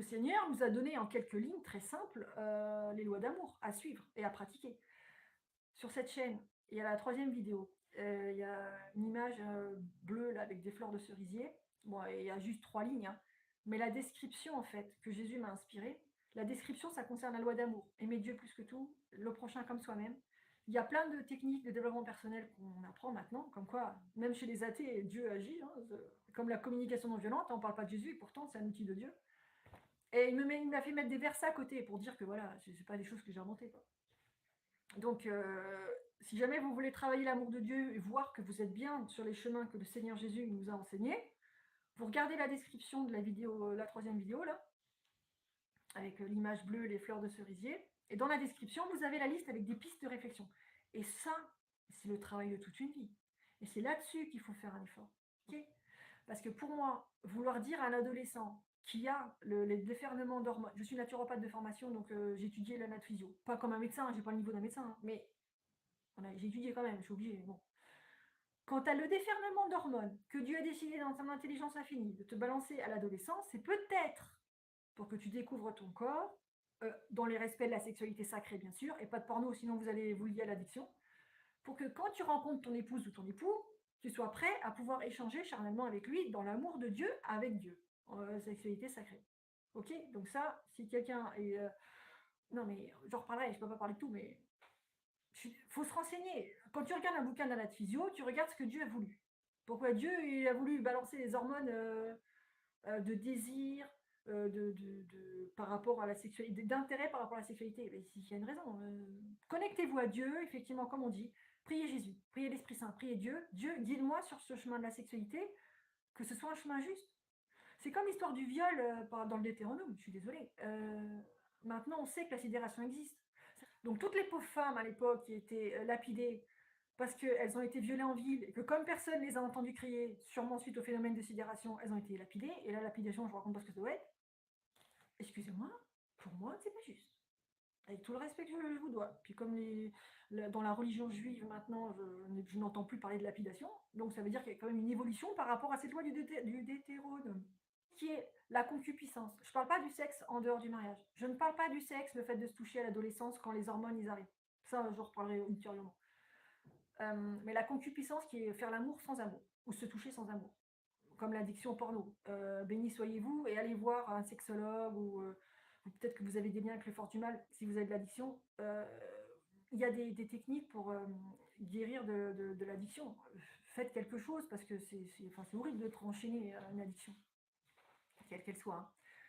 Seigneur nous a donné en quelques lignes très simples les lois d'amour à suivre et à pratiquer. Sur cette chaîne, il y a la troisième vidéo. Il y a une image bleue là, avec des fleurs de cerisier. Bon, et il y a juste 3 lignes, hein. Mais la description, en fait, que Jésus m'a inspirée, la description, ça concerne la loi d'amour. Aimer Dieu plus que tout, le prochain comme soi-même. Il y a plein de techniques de développement personnel qu'on apprend maintenant, comme quoi, même chez les athées, Dieu agit, hein, comme la communication non violente, on ne parle pas de Jésus, et pourtant c'est un outil de Dieu. Et il m'a fait mettre des versets à côté pour dire que voilà, c'est pas des choses que j'ai inventées, quoi. Donc, si jamais vous voulez travailler l'amour de Dieu et voir que vous êtes bien sur les chemins que le Seigneur Jésus nous a enseignés, vous regardez la description de la vidéo, la troisième vidéo, là, avec l'image bleue, les fleurs de cerisier. Et dans la description, vous avez la liste avec des pistes de réflexion. Et ça, c'est le travail de toute une vie. Et c'est là-dessus qu'il faut faire un effort. Okay, parce que pour moi, vouloir dire à un adolescent qui a les déferlements d'hormones, je suis naturopathe de formation, donc j'ai étudié la natphysio. Pas comme un médecin, j'ai pas le niveau d'un médecin, hein, mais voilà, j'ai étudié quand même, je suis obligée. Bon. Quand tu as le déferlement d'hormones que Dieu a décidé dans son intelligence infinie de te balancer à l'adolescence, c'est peut-être pour que tu découvres ton corps, dans les respects de la sexualité sacrée, bien sûr, et pas de porno, sinon vous allez vous lier à l'addiction, pour que quand tu rencontres ton épouse ou ton époux, tu sois prêt à pouvoir échanger charnellement avec lui dans l'amour de Dieu avec Dieu, en sexualité sacrée. Ok. Donc ça, si quelqu'un est... non mais j'en reparlerai, je peux pas parler de tout, mais il faut se renseigner. Quand tu regardes un bouquin d'anaphysio, tu regardes ce que Dieu a voulu. Pourquoi Dieu il a voulu balancer les hormones de désir, par rapport à la sexualité, d'intérêt par rapport à la sexualité. Mais il y a une raison. Connectez-vous à Dieu, effectivement, comme on dit. Priez Jésus, priez l'Esprit Saint, priez Dieu. Dieu, guide-moi sur ce chemin de la sexualité, que ce soit un chemin juste. C'est comme l'histoire du viol dans le Deutéronome, je suis désolée. Maintenant, on sait que la sidération existe. Donc toutes les pauvres femmes à l'époque qui étaient lapidées parce qu'elles ont été violées en ville et que comme personne les a entendues crier, sûrement suite au phénomène de sidération, elles ont été lapidées. Et la lapidation, je ne raconte pas ce que ça doit être. Excusez-moi, pour moi, c'est pas juste. Avec tout le respect que je vous dois. Puis comme dans la religion juive maintenant, je n'entends plus parler de lapidation, donc ça veut dire qu'il y a quand même une évolution par rapport à cette loi du Deutéronome, qui est la concupiscence. Je ne parle pas du sexe en dehors du mariage. Je ne parle pas du sexe, le fait de se toucher à l'adolescence quand les hormones ils arrivent. Ça, j'en reparlerai ultérieurement. Mais la concupiscence qui est faire l'amour sans amour, ou se toucher sans amour, comme l'addiction au porno. Béni soyez-vous et allez voir un sexologue ou peut-être que vous avez des liens avec les forces du mal si vous avez de l'addiction. Il y a des techniques pour guérir de l'addiction. Faites quelque chose parce que c'est horrible d'être enchaîné à une addiction, quelle qu'elle soit, hein.